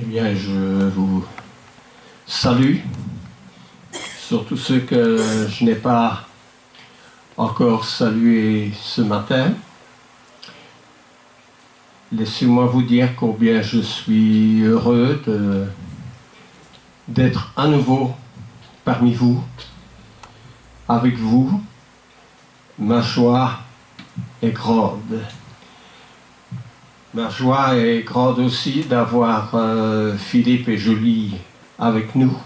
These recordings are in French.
bien, je vous salue, surtout ceux que je n'ai pas encore salués ce matin. Laissez-moi vous dire combien je suis heureux d'être à nouveau parmi vous, avec vous. Ma joie est grande. Ma joie est grande aussi d'avoir Philippe et Julie avec nous.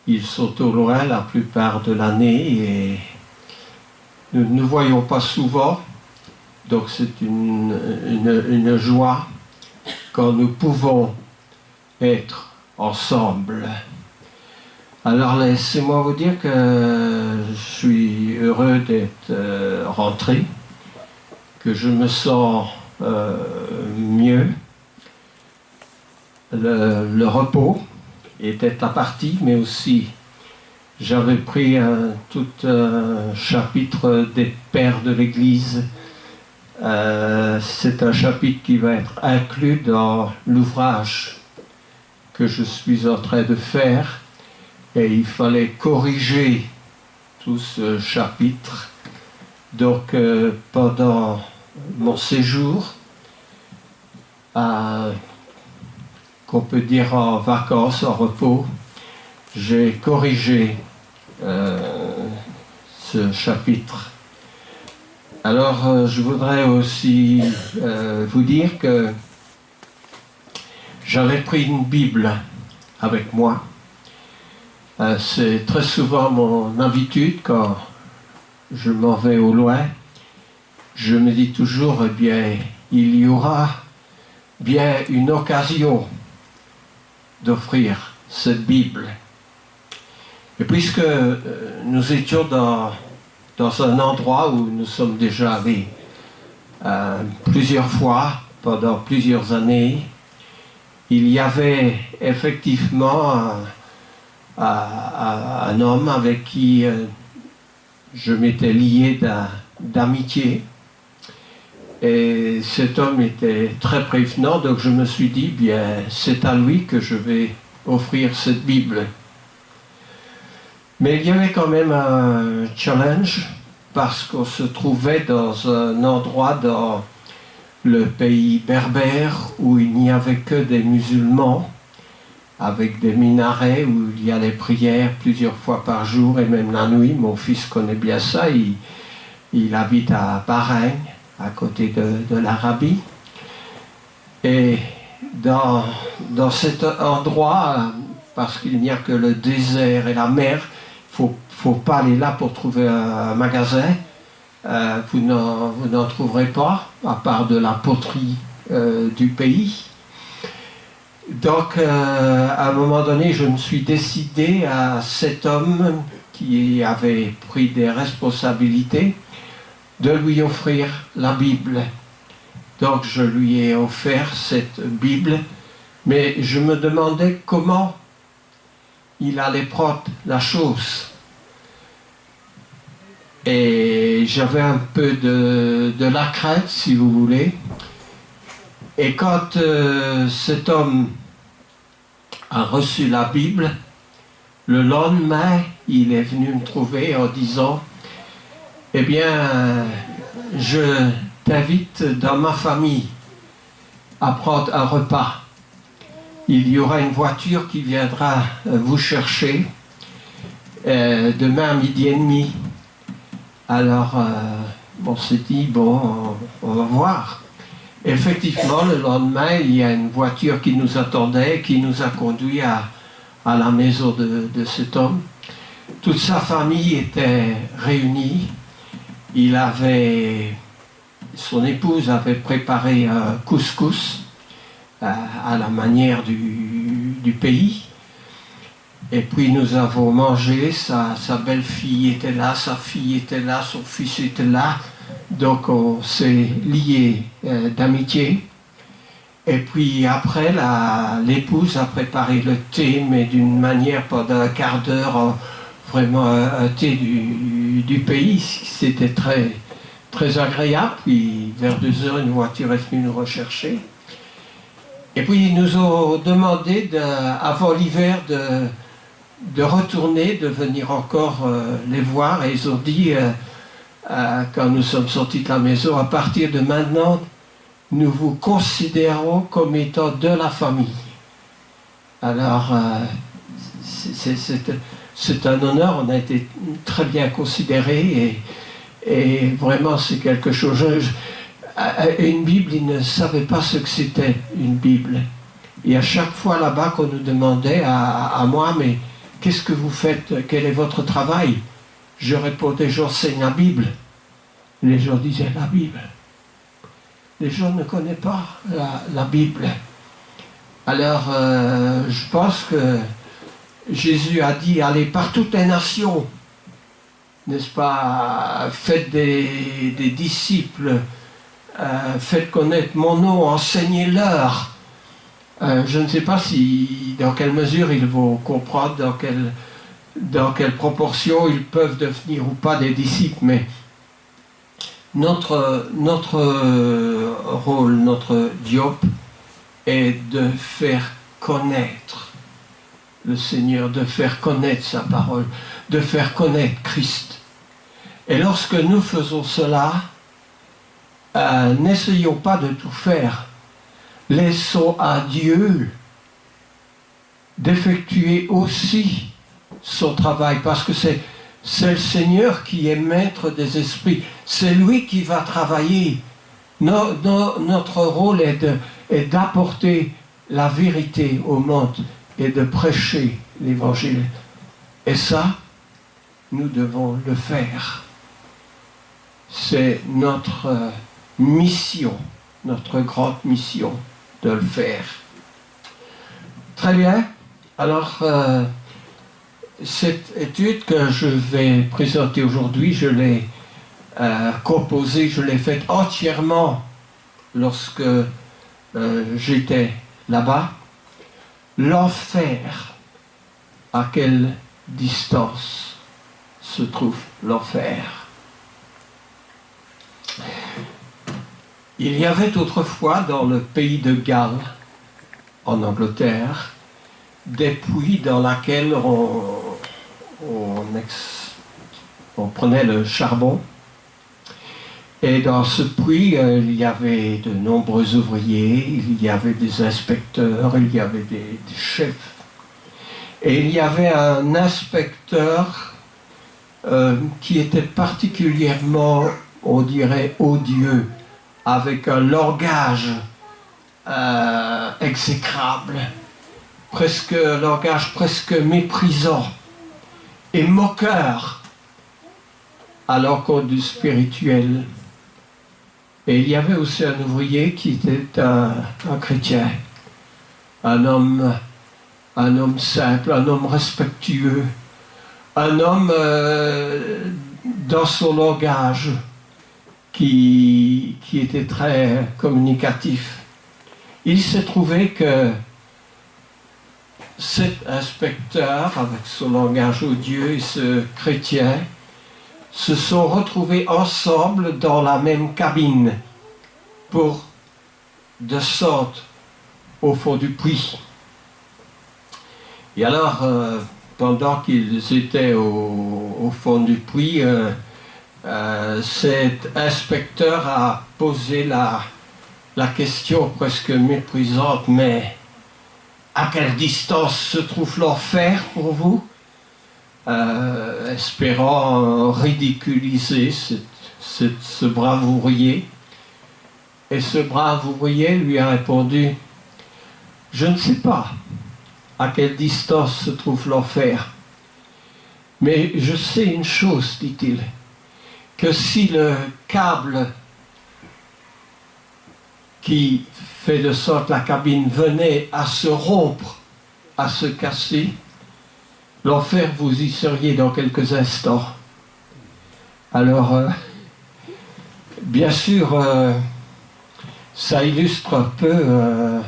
Ils sont au loin la plupart de l'année et nous ne nous voyons pas souvent. Donc c'est une joie quand nous pouvons être ensemble. Alors laissez-moi vous dire que je suis heureux d'être rentré, que je me sens mieux. Le repos était la partie, mais aussi j'avais pris tout un chapitre des pères de l'Église. C'est un chapitre qui va être inclus dans l'ouvrage que je suis en train de faire et il fallait corriger tout ce chapitre. Donc pendant mon séjour, qu'on peut dire en vacances, en repos, j'ai corrigé ce chapitre. Alors je voudrais aussi vous dire que j'avais pris une Bible avec moi. C'est très souvent mon habitude quand je m'en vais au loin. Je me dis toujours, eh bien, il y aura bien une occasion d'offrir cette Bible. Et puisque nous étions dans un endroit où nous sommes déjà allés plusieurs fois, pendant plusieurs années, il y avait effectivement un homme avec qui je m'étais lié d'amitié. Et cet homme était très prévenant, donc je me suis dit, bien, c'est à lui que je vais offrir cette Bible. Mais il y avait quand même un challenge, parce qu'on se trouvait dans un endroit dans le pays berbère où il n'y avait que des musulmans, avec des minarets où il y a des prières plusieurs fois par jour et même la nuit. Mon fils connaît bien ça, il habite à Bahreïn, à côté de l'Arabie. Et dans cet endroit, parce qu'il n'y a que le désert et la mer, il ne faut pas aller là pour trouver un magasin. Vous n'en trouverez pas, à part de la poterie du pays. Donc, à un moment donné, je me suis décidé à cet homme qui avait pris des responsabilités de lui offrir la Bible. Donc je lui ai offert cette Bible, mais je me demandais comment il allait prendre la chose. Et j'avais un peu de la crainte, si vous voulez. Et quand cet homme a reçu la Bible, le lendemain, il est venu me trouver en disant, eh bien, je t'invite dans ma famille à prendre un repas. Il y aura une voiture qui viendra vous chercher demain à 12h30. Alors, on s'est dit, bon, on va voir. Effectivement, le lendemain, il y a une voiture qui nous attendait, qui nous a conduits à la maison de cet homme. Toute sa famille était réunie. Son épouse avait préparé un couscous à la manière du pays. Et puis nous avons mangé, sa belle-fille était là, sa fille était là, son fils était là. Donc on s'est liés d'amitié. Et puis après, l'épouse a préparé le thé, mais d'une manière pendant un quart d'heure, vraiment un thé du pays. C'était très, très agréable. Puis vers 2h, une voiture est venue nous rechercher. Et puis ils nous ont demandé, avant l'hiver, de retourner, de venir encore les voir. Et ils ont dit, quand nous sommes sortis de la maison, à partir de maintenant, nous vous considérons comme étant de la famille. Alors, c'est un honneur, on a été très bien considérés et vraiment c'est quelque chose. Une Bible, ils ne savaient pas ce que c'était une Bible. Et à chaque fois là-bas qu'on nous demandait à moi, mais qu'est-ce que vous faites? Quel est votre travail? Je répondais, j'enseigne la Bible. Les gens disaient, la Bible. Les gens ne connaissent pas la Bible. Alors, je pense que Jésus a dit, allez par toutes les nations, n'est-ce pas? Faites des disciples, faites connaître mon nom, enseignez-leur. Je ne sais pas dans quelle mesure ils vont comprendre, dans quelle proportion ils peuvent devenir ou pas des disciples, mais notre rôle, notre job est de faire connaître le Seigneur, de faire connaître sa parole, de faire connaître Christ. Et lorsque nous faisons cela, n'essayons pas de tout faire. Laissons à Dieu d'effectuer aussi son travail, parce que c'est le Seigneur qui est maître des esprits. C'est lui qui va travailler. Notre rôle est d'apporter la vérité au monde et de prêcher l'Évangile. Et ça, nous devons le faire. C'est notre mission, notre grande mission de le faire. Très bien. Alors, cette étude que je vais présenter aujourd'hui, je l'ai composée, je l'ai faite entièrement lorsque j'étais là-bas. L'enfer, à quelle distance se trouve l'enfer? Il y avait autrefois dans le pays de Galles, en Angleterre, des puits dans lesquels on prenait le charbon. Et dans ce puits, il y avait de nombreux ouvriers, il y avait des inspecteurs, il y avait des chefs. Et il y avait un inspecteur qui était particulièrement, on dirait, odieux, avec un langage exécrable, langage presque méprisant et moqueur à l'encontre du spirituel. Et il y avait aussi un ouvrier qui était un chrétien, un homme simple, un homme respectueux, un homme dans son langage qui était très communicatif. Il s'est trouvé que cet inspecteur, avec son langage odieux, et ce chrétien, se sont retrouvés ensemble dans la même cabine pour descendre au fond du puits. Et alors, pendant qu'ils étaient au fond du puits, cet inspecteur a posé la question presque méprisante, mais à quelle distance se trouve l'enfer pour vous? Espérant ridiculiser ce brave ouvrier. Et ce brave ouvrier lui a répondu, je ne sais pas à quelle distance se trouve l'enfer, mais je sais une chose, dit-il, que si le câble qui fait de sorte la cabine venait à se rompre, à se casser, l'enfer, vous y seriez dans quelques instants. Alors, bien sûr, ça illustre un peu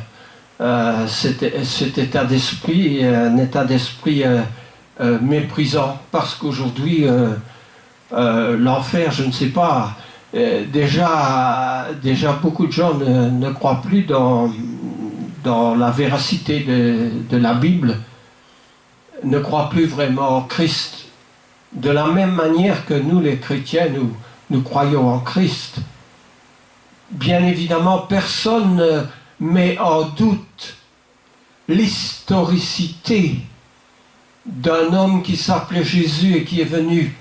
cet état d'esprit, un état d'esprit méprisant, parce qu'aujourd'hui, l'enfer, je ne sais pas, déjà beaucoup de gens ne croient plus dans dans la véracité de la Bible, ne croient plus vraiment en Christ. De la même manière que nous, les chrétiens, nous croyons en Christ. Bien évidemment, personne ne met en doute l'historicité d'un homme qui s'appelait Jésus et qui est venu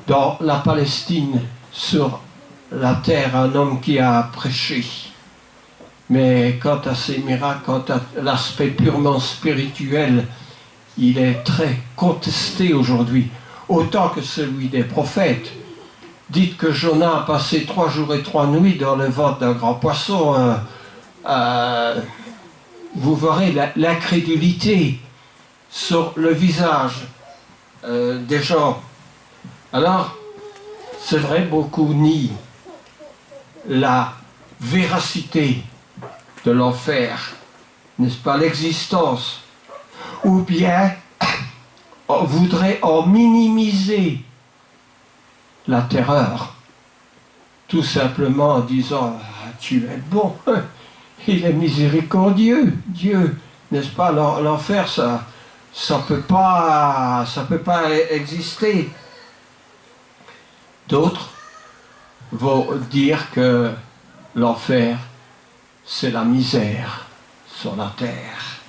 dans la Palestine, sur la terre, un homme qui a prêché. Mais quant à ces miracles, quant à l'aspect purement spirituel, il est très contesté aujourd'hui, autant que celui des prophètes. Dites que Jonas a passé 3 jours et 3 nuits dans le ventre d'un grand poisson, vous verrez l'incrédulité sur le visage des gens. Alors, c'est vrai, beaucoup nient la véracité de l'enfer, n'est-ce pas, l'existence, ou bien on voudrait en minimiser la terreur, tout simplement en disant « tu es bon, il est miséricordieux, Dieu », n'est-ce pas, l'enfer, ça peut pas exister. D'autres vont dire que l'enfer, c'est la misère sur la terre.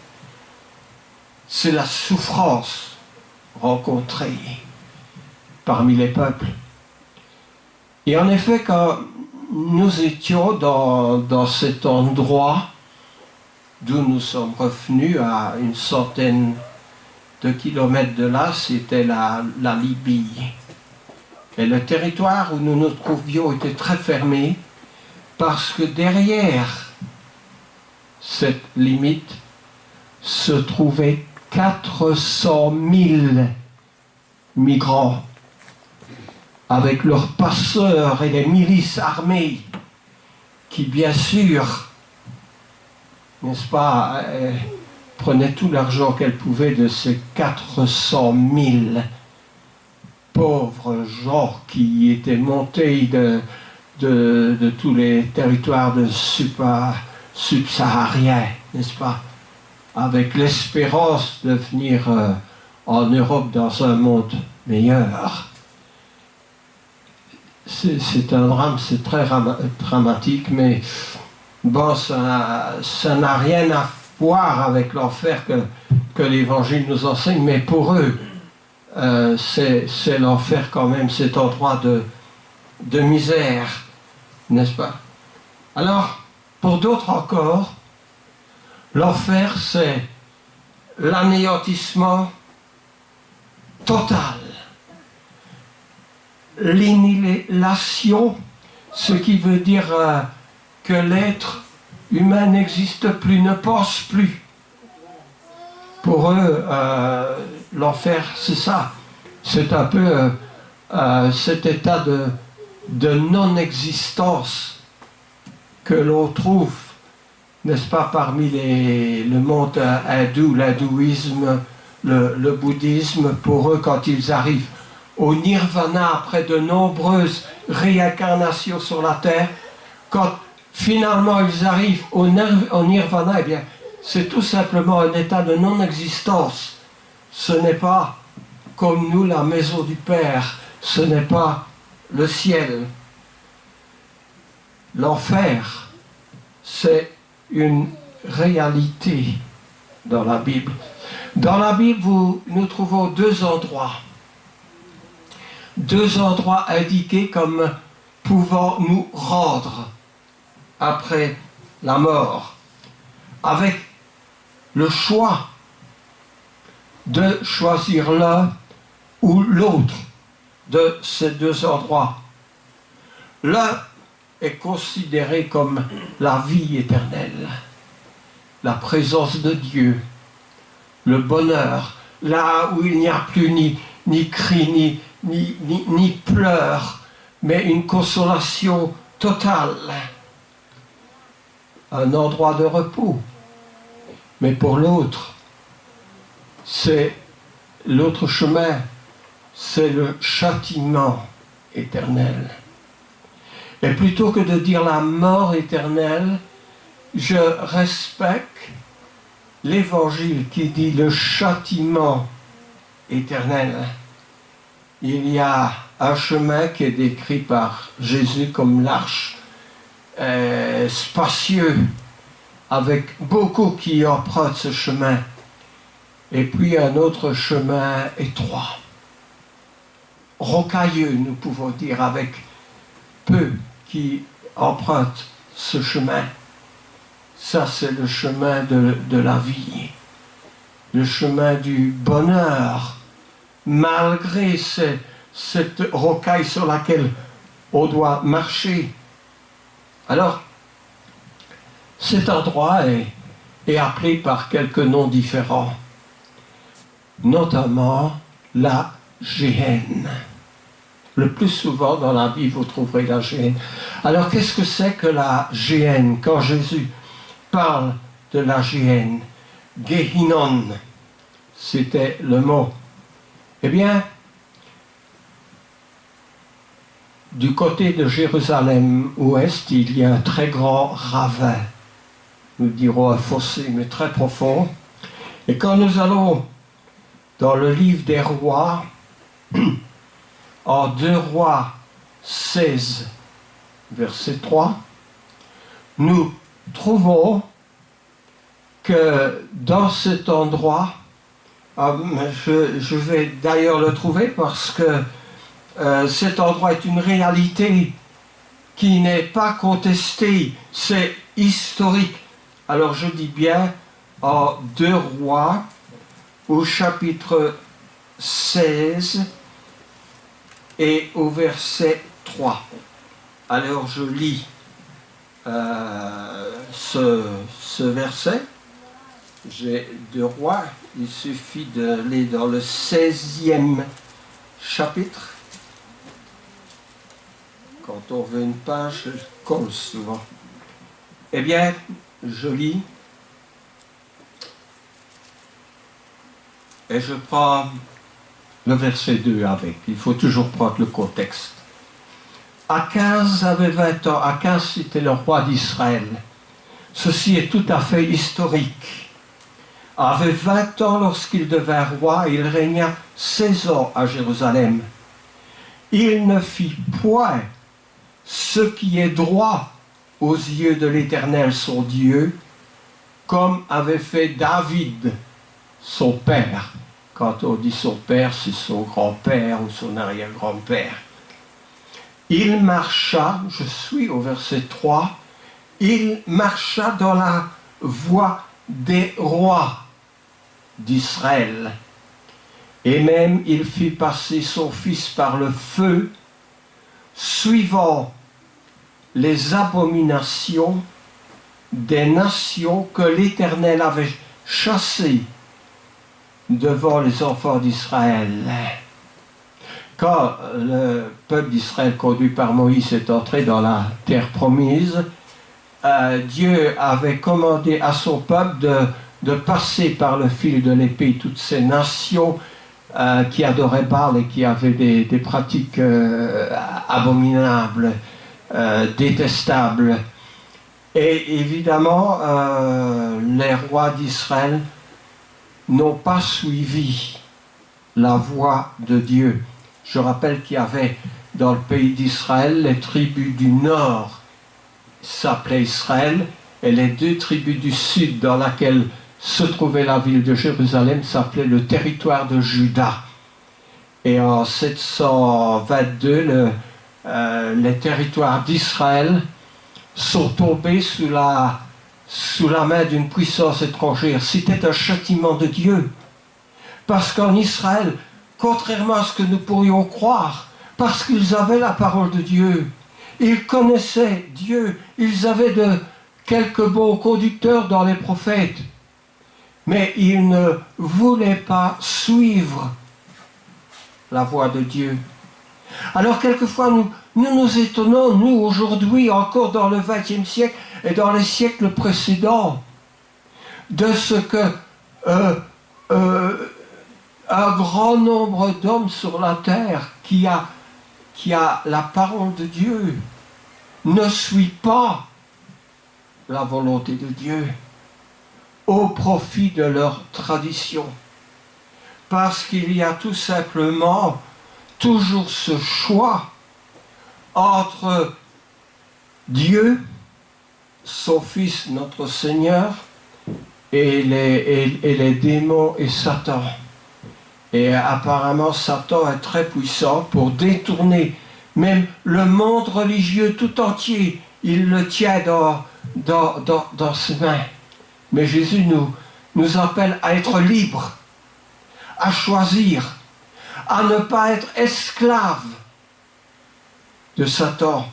C'est la souffrance rencontrée parmi les peuples. Et en effet, quand nous étions dans cet endroit d'où nous sommes revenus à une centaine de kilomètres de là, c'était la Libye. Et le territoire où nous nous trouvions était très fermé parce que derrière cette limite se trouvaient 400 000 migrants avec leurs passeurs et les milices armées qui, bien sûr, n'est-ce pas, prenaient tout l'argent qu'elles pouvaient de ces 400 000 pauvres gens qui étaient montés de tous les territoires de subsahariens, n'est-ce pas, avec l'espérance de venir en Europe dans un monde meilleur. C'est un drame, c'est très dramatique, mais bon, ça n'a rien à voir avec l'enfer que l'Évangile nous enseigne, mais pour eux, c'est l'enfer quand même, cet endroit de misère, n'est-ce pas? Alors, pour d'autres encore, l'enfer, c'est l'anéantissement total, l'inhilation, ce qui veut dire que l'être humain n'existe plus, ne pense plus. Pour eux, l'enfer, c'est ça. C'est un peu cet état de non-existence que l'on trouve, n'est-ce pas, parmi le monde hindou, l'hindouisme, le bouddhisme. Pour eux, quand ils arrivent au nirvana, après de nombreuses réincarnations sur la terre, quand finalement ils arrivent au nirvana, eh bien, c'est tout simplement un état de non-existence. Ce n'est pas, comme nous, la maison du Père, ce n'est pas le ciel. L'enfer, c'est une réalité dans la Bible. Dans la Bible, nous trouvons deux endroits indiqués comme pouvant nous rendre après la mort, avec le choix de choisir l'un ou l'autre de ces deux endroits. L'un est considéré comme la vie éternelle, la présence de Dieu, le bonheur, là où il n'y a plus ni cri, ni pleurs, mais une consolation totale, un endroit de repos. Mais pour l'autre, c'est l'autre chemin, c'est le châtiment éternel. Et plutôt que de dire la mort éternelle, je respecte l'évangile qui dit le châtiment éternel. Il y a un chemin qui est décrit par Jésus comme l'arche, spacieux, avec beaucoup qui empruntent ce chemin. Et puis un autre chemin étroit, rocailleux, nous pouvons dire, avec peu qui empruntent ce chemin. Ça, c'est le chemin de la vie, le chemin du bonheur, malgré cette rocaille sur laquelle on doit marcher. Alors, cet endroit est appelé par quelques noms différents, notamment la Géhenne. Le plus souvent dans la Bible, vous trouverez la Géhenne. Alors, qu'est-ce que c'est que la Géhenne? Quand Jésus parle de la Géhenne, Gehinnon, c'était le mot. Eh bien, du côté de Jérusalem ouest, il y a un très grand ravin, nous dirons un fossé, mais très profond. Et quand nous allons dans le livre des rois, en 2 Rois 16, verset 3, nous trouvons que dans cet endroit, je vais d'ailleurs le trouver parce que cet endroit est une réalité qui n'est pas contestée, c'est historique. Alors je dis bien en 2 Rois, au chapitre 16 et au verset 3. Alors je lis ce verset. J'ai 2 Rois, il suffit d'aller dans le 16e chapitre. Quand on veut une page, je colle souvent. Eh bien, je lis et je prends le verset 2 avec. Il faut toujours prendre le contexte. Akaz avait 20 ans. Akaz, c'était le roi d'Israël. Ceci est tout à fait historique. Avait 20 ans lorsqu'il devint roi, il régna 16 ans à Jérusalem. Il ne fit point ce qui est droit aux yeux de l'Éternel son Dieu, comme avait fait David, son père. Quand on dit son père, c'est son grand-père ou son arrière-grand-père. Il marcha, je suis au verset 3, il marcha dans la voie des rois d'Israël. Et même il fit passer son fils par le feu, suivant les abominations des nations que l'Éternel avait chassées devant les enfants d'Israël. Quand le peuple d'Israël, conduit par Moïse, est entré dans la terre promise, Dieu avait commandé à son peuple de passer par le fil de l'épée toutes ces nations qui adoraient Baal et qui avaient des pratiques abominables, détestables. Et évidemment, les rois d'Israël n'ont pas suivi la voie de Dieu. Je rappelle qu'il y avait dans le pays d'Israël les tribus du nord s'appelaient Israël et les 2 tribus du sud dans laquelle se trouvait la ville de Jérusalem s'appelait le territoire de Juda. Et en 722, les territoires d'Israël sont tombés sous la main d'une puissance étrangère. C'était un châtiment de Dieu. Parce qu'en Israël, contrairement à ce que nous pourrions croire, parce qu'ils avaient la parole de Dieu, ils connaissaient Dieu, ils avaient quelques bons conducteurs dans les prophètes, mais ils ne voulaient pas suivre la voie de Dieu. Alors quelquefois nous étonnons, nous aujourd'hui, encore dans le XXe siècle et dans les siècles précédents, de ce que un grand nombre d'hommes sur la terre qui a la parole de Dieu ne suit pas la volonté de Dieu au profit de leur tradition. Parce qu'il y a tout simplement toujours ce choix entre Dieu, son Fils, notre Seigneur, et les démons et Satan. Et apparemment, Satan est très puissant pour détourner même le monde religieux tout entier. Il le tient dans ses mains. Mais Jésus nous appelle à être libres, à choisir, à ne pas être esclaves de Satan.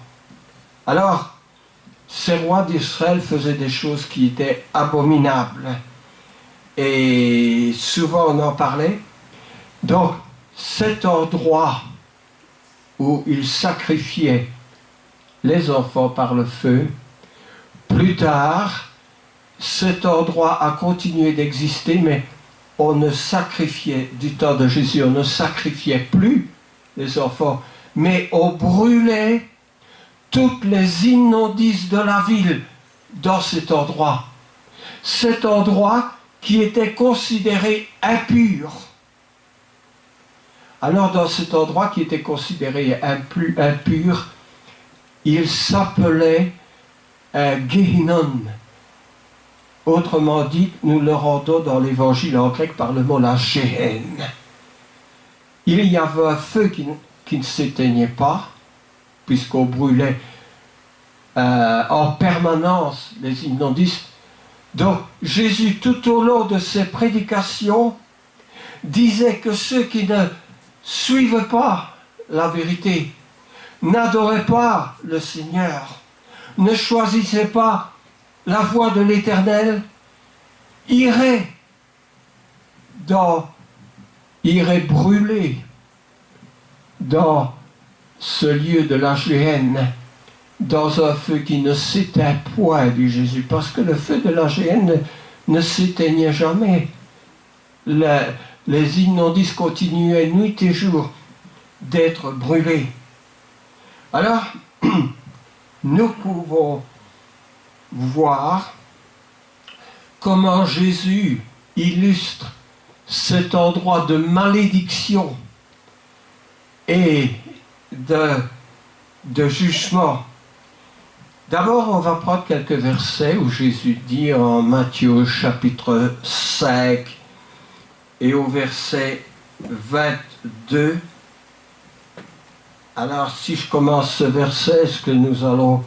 Alors, ces rois d'Israël faisaient des choses qui étaient abominables. Et souvent on en parlait. Donc, cet endroit où ils sacrifiaient les enfants par le feu, plus tard, cet endroit a continué d'exister, mais on ne sacrifiait, du temps de Jésus, on ne sacrifiait plus les enfants, mais on brûlait toutes les immondices de la ville dans cet endroit. Cet endroit qui était considéré impur. Alors dans cet endroit qui était considéré impur, il s'appelait Gehinnom. Autrement dit, nous le rendons dans l'évangile en grec par le mot la Géhenne. Il y avait un feu qui ne s'éteignait pas, puisqu'on brûlait en permanence les immondices. Donc Jésus, tout au long de ses prédications, disait que ceux qui ne suivent pas la vérité, n'adoraient pas le Seigneur, ne choisissaient pas la voie de l'Éternel, iraient brûler dans ce lieu de la Géhenne, dans un feu qui ne s'éteint point, dit Jésus, parce que le feu de la Géhenne ne s'éteignait jamais. Les immondices continuaient nuit et jour d'être brûlés. Alors, nous pouvons voir comment Jésus illustre cet endroit de malédiction et de jugement. D'abord, on va prendre quelques versets où Jésus dit en Matthieu chapitre 5 et au verset 22. Alors, si je commence ce verset, est-ce que nous allons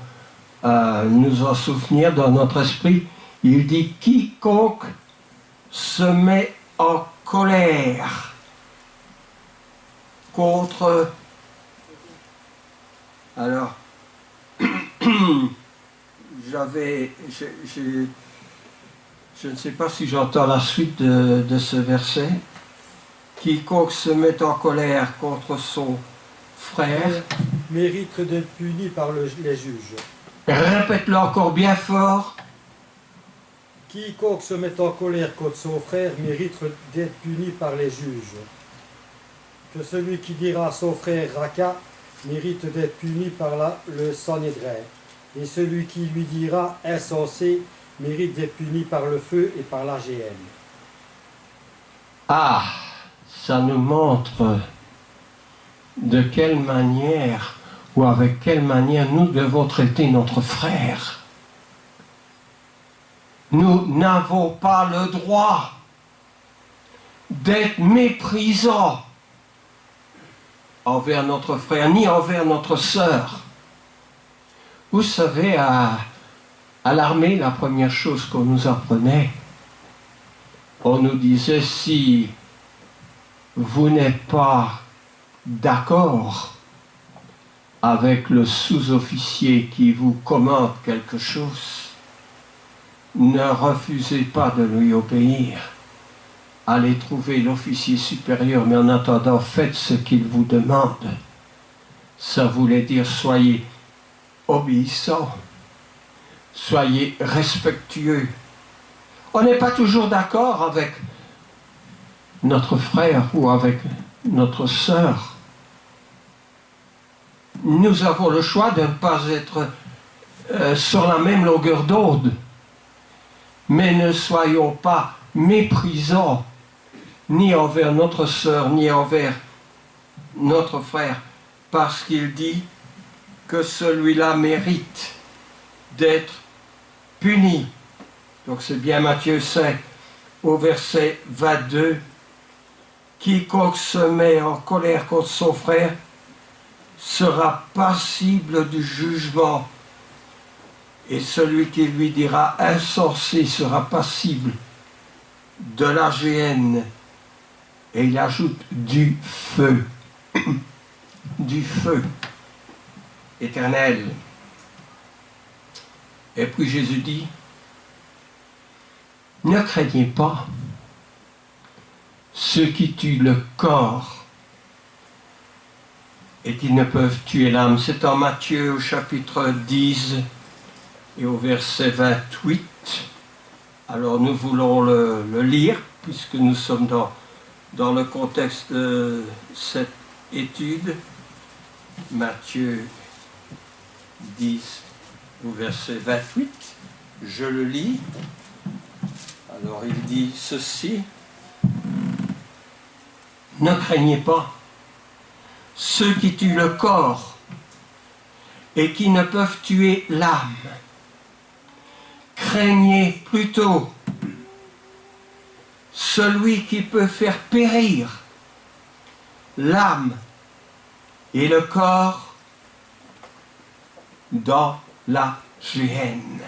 nous en souvenir dans notre esprit? Il dit « Quiconque se met en colère contre... » Alors, je ne sais pas si j'entends la suite de ce verset. « Quiconque se met en colère contre son frère... » mérite d'être puni par les juges. Répète-le encore bien fort. Quiconque se met en colère contre son frère mérite d'être puni par les juges. Que celui qui dira à son frère Raka mérite d'être puni par le Sanhédrin. Et celui qui lui dira insensé mérite d'être puni par le feu et par la géhenne. Ah, ça nous montre de quelle manière ou avec quelle manière nous devons traiter notre frère. Nous n'avons pas le droit d'être méprisants envers notre frère, ni envers notre sœur. Vous savez, à l'armée, la première chose qu'on nous apprenait, on nous disait, si vous n'êtes pas d'accord avec le sous-officier qui vous commande quelque chose, ne refusez pas de lui obéir. Allez trouver l'officier supérieur, mais en attendant, faites ce qu'il vous demande. Ça voulait dire, soyez obéissants, soyez respectueux. On n'est pas toujours d'accord avec notre frère ou avec notre sœur. Nous avons le choix de ne pas être sur la même longueur d'onde. Mais ne soyons pas méprisants, ni envers notre sœur, ni envers notre frère, parce qu'il dit que celui-là mérite d'être puni. Donc c'est bien Matthieu 5, au verset 22. Quiconque se met en colère contre son frère sera passible du jugement. Et celui qui lui dira insensé sera passible de la géhenne. Et il ajoute du feu. Du feu éternel. Et puis Jésus dit, ne craignez pas ceux qui tuent le corps et qui ne peuvent tuer l'âme. C'est en Matthieu au chapitre 10 et au verset 28. Alors nous voulons le lire, puisque nous sommes dans le contexte de cette étude. Matthieu 10 au verset 28. Je le lis. Alors il dit ceci. Ne craignez pas ceux qui tuent le corps et qui ne peuvent tuer l'âme. Craignez plutôt celui qui peut faire périr l'âme et le corps dans la géhenne,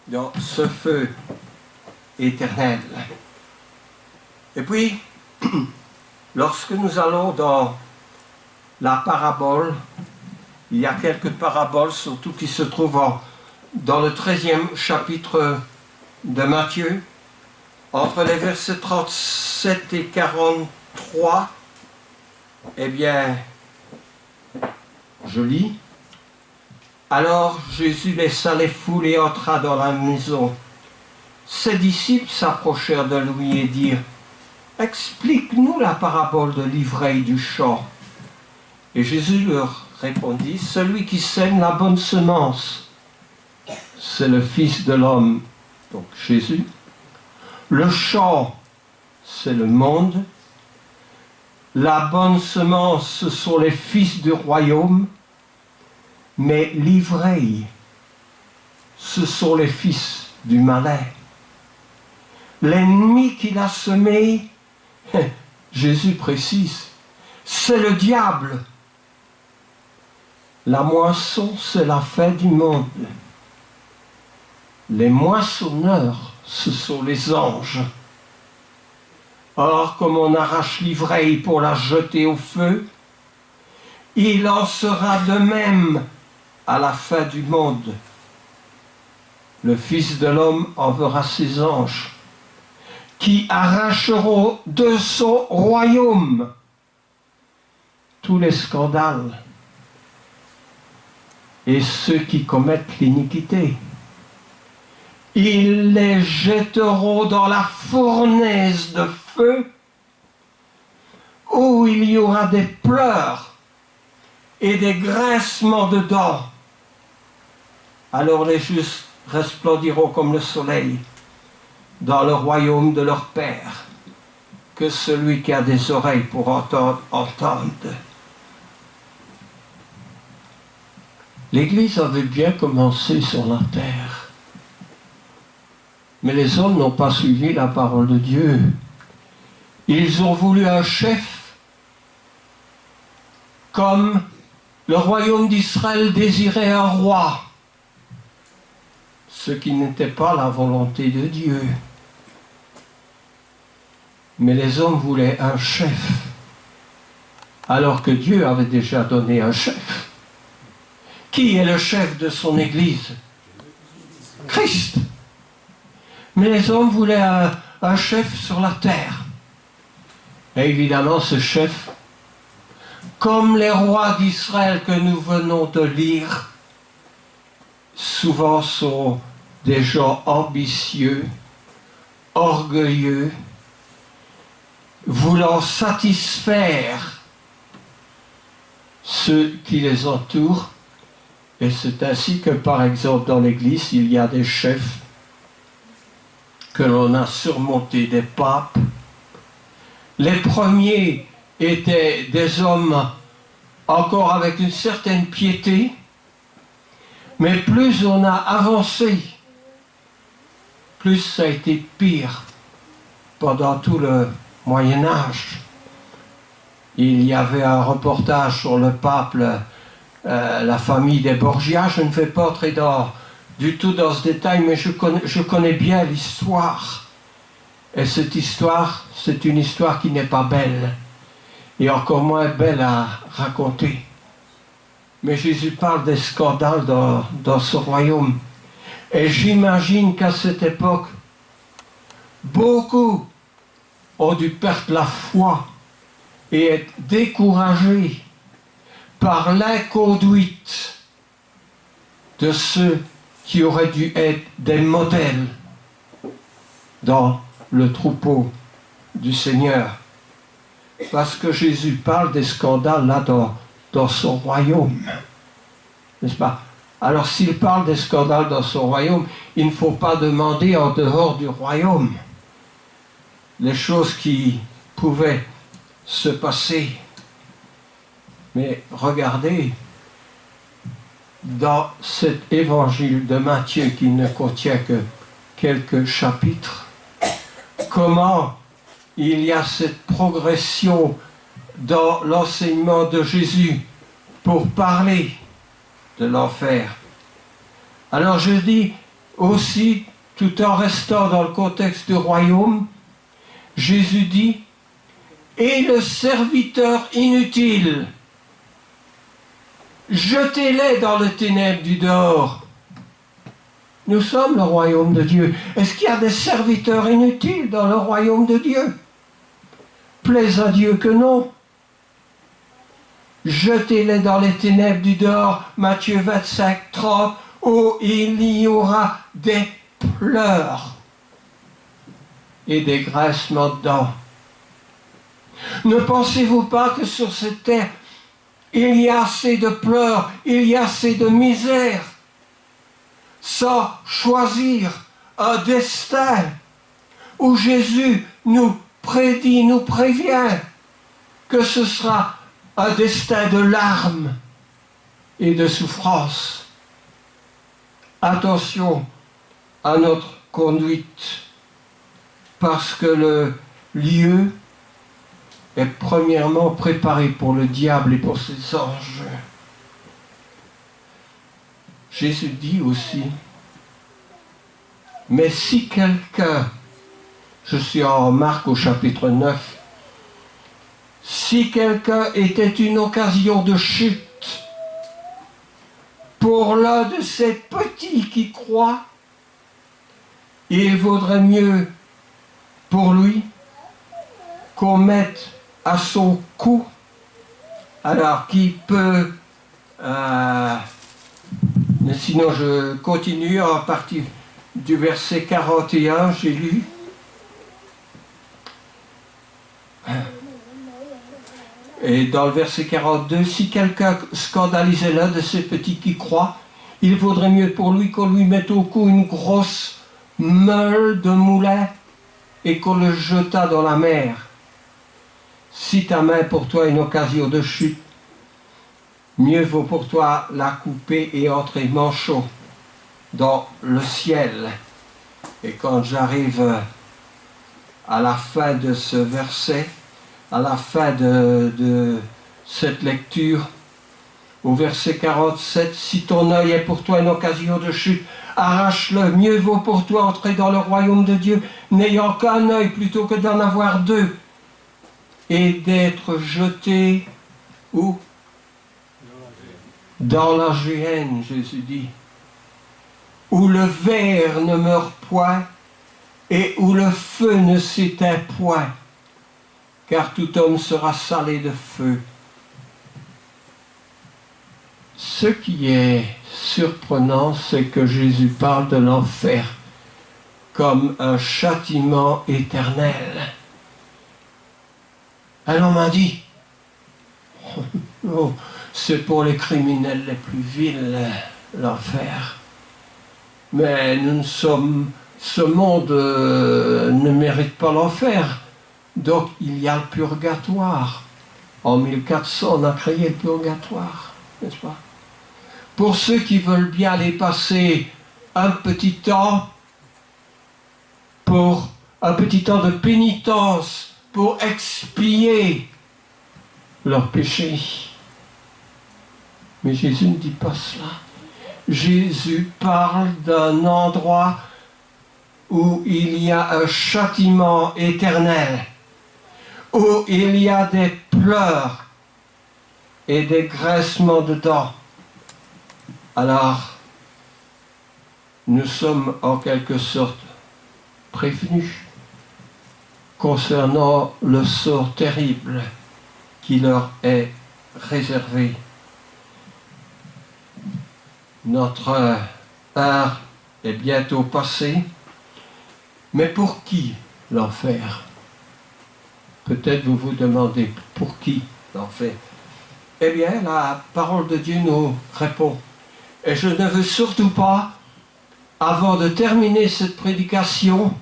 dans ce feu éternel. Et puis, lorsque nous allons dans la parabole, il y a quelques paraboles, surtout qui se trouvent dans le 13e chapitre de Matthieu, entre les versets 37 et 43, eh bien, je lis. Alors Jésus laissa les foules et entra dans la maison. Ses disciples s'approchèrent de lui et dirent, « Explique-nous la parabole de l'ivraie du champ. » Et Jésus leur répondit, « Celui qui sème la bonne semence, c'est le Fils de l'homme. » Donc Jésus. Le champ, c'est le monde. La bonne semence, ce sont les fils du royaume. Mais l'ivraie, ce sont les fils du malin. L'ennemi qu'il a semé, Jésus précise, c'est le diable. La moisson, c'est la fin du monde. Les moissonneurs, ce sont les anges. Or, comme on arrache l'ivraie pour la jeter au feu, il en sera de même à la fin du monde. Le Fils de l'homme enverra ses anges, qui arracheront de son royaume tous les scandales et ceux qui commettent l'iniquité. Ils les jetteront dans la fournaise de feu, où il y aura des pleurs et des grincements de dents. Alors les justes resplendiront comme le soleil dans le royaume de leur Père. Que celui qui a des oreilles pour entendre, entende. L'Église avait bien commencé sur la terre. Mais les hommes n'ont pas suivi la parole de Dieu. Ils ont voulu un chef comme le royaume d'Israël désirait un roi, ce qui n'était pas la volonté de Dieu. Mais les hommes voulaient un chef, alors que Dieu avait déjà donné un chef. Qui est le chef de son Église? Christ. Mais les hommes voulaient un chef sur la terre. Et évidemment, ce chef, comme les rois d'Israël que nous venons de lire, souvent sont des gens ambitieux, orgueilleux, voulant satisfaire ceux qui les entourent Et c'est ainsi que, par exemple, dans l'Église, il y a des chefs que l'on a surmontés, des papes. Les premiers étaient des hommes encore avec une certaine piété, mais plus on a avancé, plus ça a été pire. Pendant tout le Moyen-Âge, il y avait un reportage sur le pape, la famille des Borgia. Je ne vais pas entrer du tout dans ce détail, mais je connais bien l'histoire. Et cette histoire, c'est une histoire qui n'est pas belle, et encore moins belle à raconter. Mais Jésus parle des scandales dans ce royaume. Et j'imagine qu'à cette époque, beaucoup ont dû perdre la foi et être découragés par l'inconduite de ceux qui auraient dû être des modèles dans le troupeau du Seigneur. Parce que Jésus parle des scandales là dans son royaume. N'est-ce pas? Alors s'il parle des scandales dans son royaume, il ne faut pas demander en dehors du royaume les choses qui pouvaient se passer. Mais regardez, dans cet évangile de Matthieu qui ne contient que quelques chapitres, comment il y a cette progression dans l'enseignement de Jésus pour parler de l'enfer. Alors je dis aussi, tout en restant dans le contexte du royaume, Jésus dit « Et le serviteur inutile, jetez-les dans le ténèbre du dehors. » Nous sommes le royaume de Dieu. Est-ce qu'il y a des serviteurs inutiles dans le royaume de Dieu? Plaise à Dieu que non. Jetez-les dans les ténèbres du dehors, Matthieu 25, 30, où il y aura des pleurs et des grincements de dents. Ne pensez-vous pas que sur cette terre, il y a assez de pleurs, il y a assez de misère, sans choisir un destin où Jésus nous prédit, nous prévient que ce sera un destin de larmes et de souffrance. Attention à notre conduite, parce que le lieu est premièrement préparé pour le diable et pour ses anges. Jésus dit aussi, mais si quelqu'un, je suis en Marc au chapitre 9, si quelqu'un était une occasion de chute pour l'un de ces petits qui croient, il vaudrait mieux pour lui qu'on mette à son cou, alors qui peut, sinon je continue à partir du verset 41, j'ai lu, et dans le verset 42, si quelqu'un scandalisait l'un de ces petits qui croient, il vaudrait mieux pour lui qu'on lui mette au cou une grosse meule de moulin et qu'on le jetât dans la mer. Si ta main pour toi est une occasion de chute, mieux vaut pour toi la couper et entrer manchot dans le ciel. Et quand j'arrive à la fin de ce verset, à la fin de cette lecture, au verset 47, si ton œil est pour toi une occasion de chute, arrache-le, mieux vaut pour toi entrer dans le royaume de Dieu, n'ayant qu'un œil plutôt que d'en avoir deux, et d'être jeté où? Dans la géhenne, Jésus dit, où le ver ne meurt point et où le feu ne s'éteint point, car tout homme sera salé de feu. Ce qui est surprenant, c'est que Jésus parle de l'enfer comme un châtiment éternel. Alors on m'a dit, oh, c'est pour les criminels les plus vils. l'enfer. Mais ce monde ne mérite pas l'enfer. Donc il y a le purgatoire. En 1400, on a créé le purgatoire, n'est-ce pas? Pour ceux qui veulent bien aller passer un petit temps de pénitence pour expier leurs péchés. Mais Jésus ne dit pas cela. Jésus parle d'un endroit où il y a un châtiment éternel, où il y a des pleurs et des graissements de dents. Alors, nous sommes en quelque sorte prévenus concernant le sort terrible qui leur est réservé. Notre heure est bientôt passée, mais pour qui l'enfer? Peut-être vous vous demandez, pour qui l'enfer? Eh bien, la parole de Dieu nous répond. Et je ne veux surtout pas, avant de terminer cette prédication,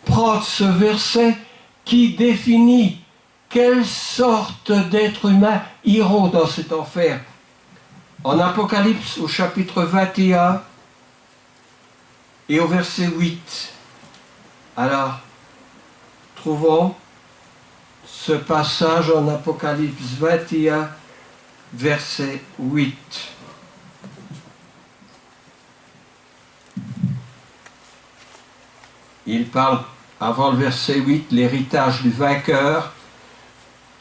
prendre ce verset qui définit quelle sorte d'êtres humains iront dans cet enfer. En Apocalypse, au chapitre 21 et au verset 8. Alors, trouvons ce passage en Apocalypse 21, verset 8. Il parle, avant le verset 8, l'héritage du vainqueur,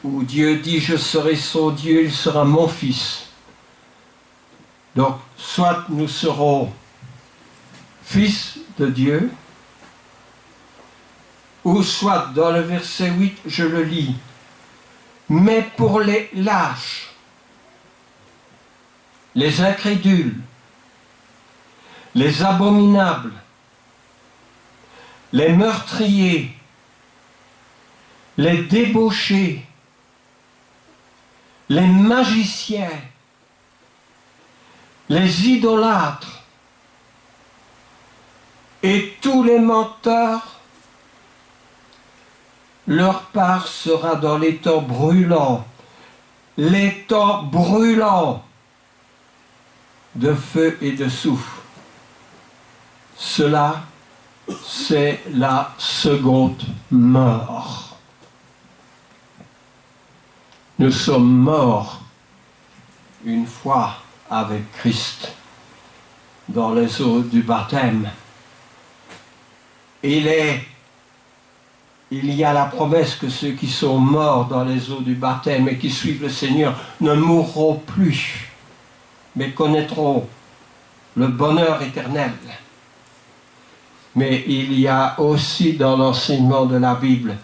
où Dieu dit « Je serai son Dieu, il sera mon fils ». Donc, soit nous serons fils de Dieu, ou soit dans le verset 8, je le lis, mais pour les lâches, les incrédules, les abominables, les meurtriers, les débauchés, les magiciens, les idolâtres et tous les menteurs, leur part sera dans les temps brûlants, les temps brûlants de feu et de soufre. Cela, c'est la seconde mort. Nous sommes morts une fois avec Christ dans les eaux du baptême. Il y a la promesse que ceux qui sont morts dans les eaux du baptême et qui suivent le Seigneur ne mourront plus, mais connaîtront le bonheur éternel. Mais il y a aussi dans l'enseignement de la Bible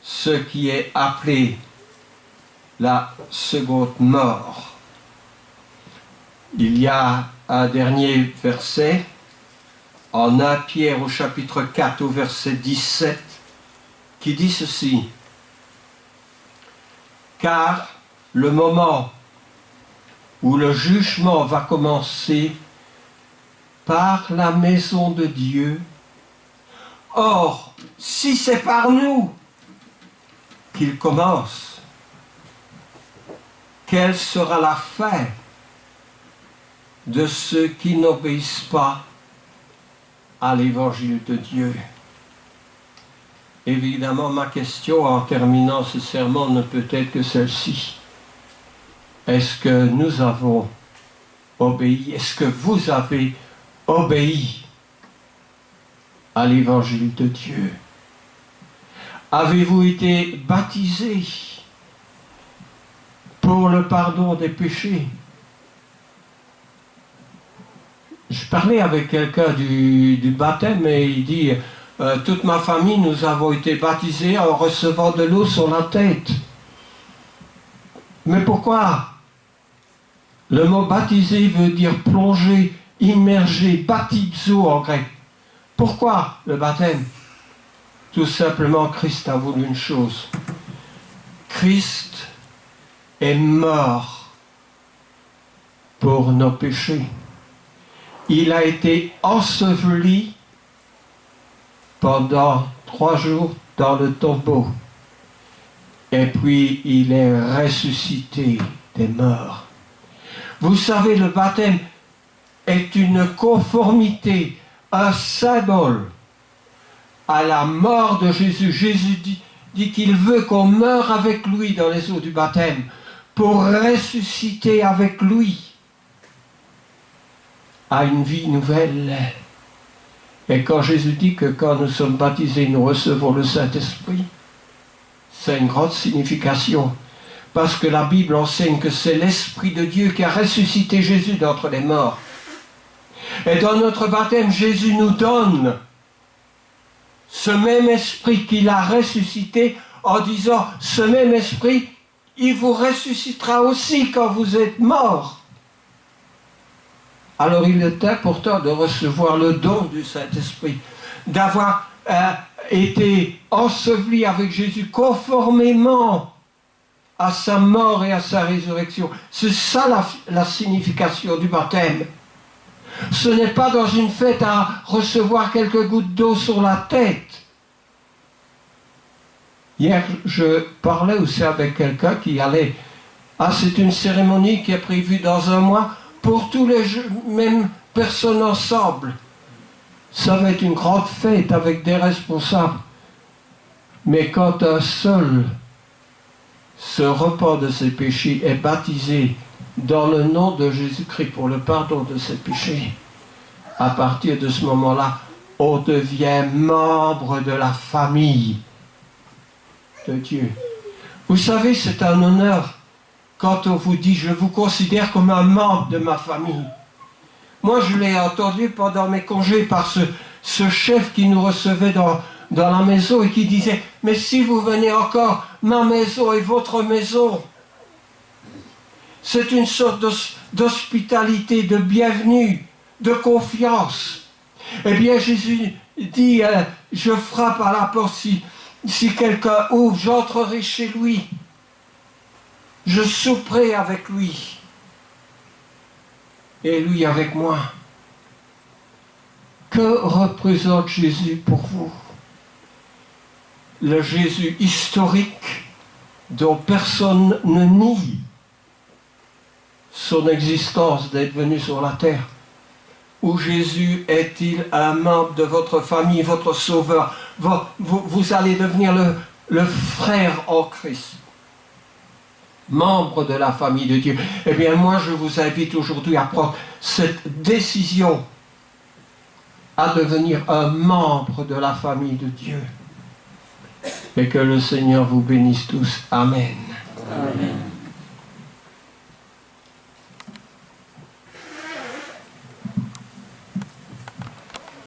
ce qui est appelé la seconde mort. Il y a un dernier verset en 1 Pierre au chapitre 4 au verset 17 qui dit ceci: car le moment où le jugement va commencer par la maison de Dieu. Or, si c'est par nous qu'il commence, quelle sera la fin de ceux qui n'obéissent pas à l'évangile de Dieu? Évidemment, ma question en terminant ce sermon ne peut être que celle-ci. Est-ce que nous avons obéi? Est-ce que vous avez obéi à l'évangile de Dieu? Avez-vous été baptisé pour le pardon des péchés? Je parlais avec quelqu'un du baptême et il dit toute ma famille, nous avons été baptisés en recevant de l'eau sur la tête. Mais pourquoi? Le mot baptisé veut dire plonger, immerger, baptizo en grec. Pourquoi le baptême? Tout simplement, Christ a voulu une chose. Christ est mort pour nos péchés. il a été enseveli pendant 3 jours dans le tombeau. Et puis il est ressuscité des morts. Vous savez, le baptême est une conformité, un symbole à la mort de Jésus. Jésus dit qu'il veut qu'on meure avec lui dans les eaux du baptême pour ressusciter avec lui à une vie nouvelle. Et quand Jésus dit que quand nous sommes baptisés, nous recevons le Saint-Esprit, c'est une grande signification. Parce que la Bible enseigne que c'est l'Esprit de Dieu qui a ressuscité Jésus d'entre les morts. Et dans notre baptême, Jésus nous donne ce même esprit qu'il a ressuscité en disant, ce même esprit, il vous ressuscitera aussi quand vous êtes mort. Alors il est important de recevoir le don du Saint-Esprit, d'avoir été enseveli avec Jésus conformément à sa mort et à sa résurrection. C'est ça la signification du baptême. Ce n'est pas dans une fête à recevoir quelques gouttes d'eau sur la tête. Hier, je parlais aussi avec quelqu'un qui allait... Ah, c'est une cérémonie qui est prévue dans 1 mois pour tous les mêmes personnes ensemble. Ça va être une grande fête avec des responsables. Mais quand un seul se repent de ses péchés, est baptisé dans le nom de Jésus-Christ pour le pardon de ses péchés, à partir de ce moment-là, on devient membre de la famille de Dieu. Vous savez, c'est un honneur quand on vous dit « je vous considère comme un membre de ma famille ». Moi, je l'ai entendu pendant mes congés par ce chef qui nous recevait dans la maison et qui disait « mais si vous venez encore, ma maison est votre maison ». C'est une sorte d'hospitalité, de bienvenue, de confiance. Eh bien, Jésus dit « je frappe à la porte, si quelqu'un ouvre, j'entrerai chez lui. Je souperai avec lui. Et lui avec moi. » Que représente Jésus pour vous? Le Jésus historique dont personne ne nie son existence d'être venu sur la terre. Ou Jésus est-il un membre de votre famille, votre sauveur? Vous allez devenir le frère en Christ, membre de la famille de Dieu. Eh bien, moi, je vous invite aujourd'hui à prendre cette décision à devenir un membre de la famille de Dieu. Et que le Seigneur vous bénisse tous. Amen. Amen.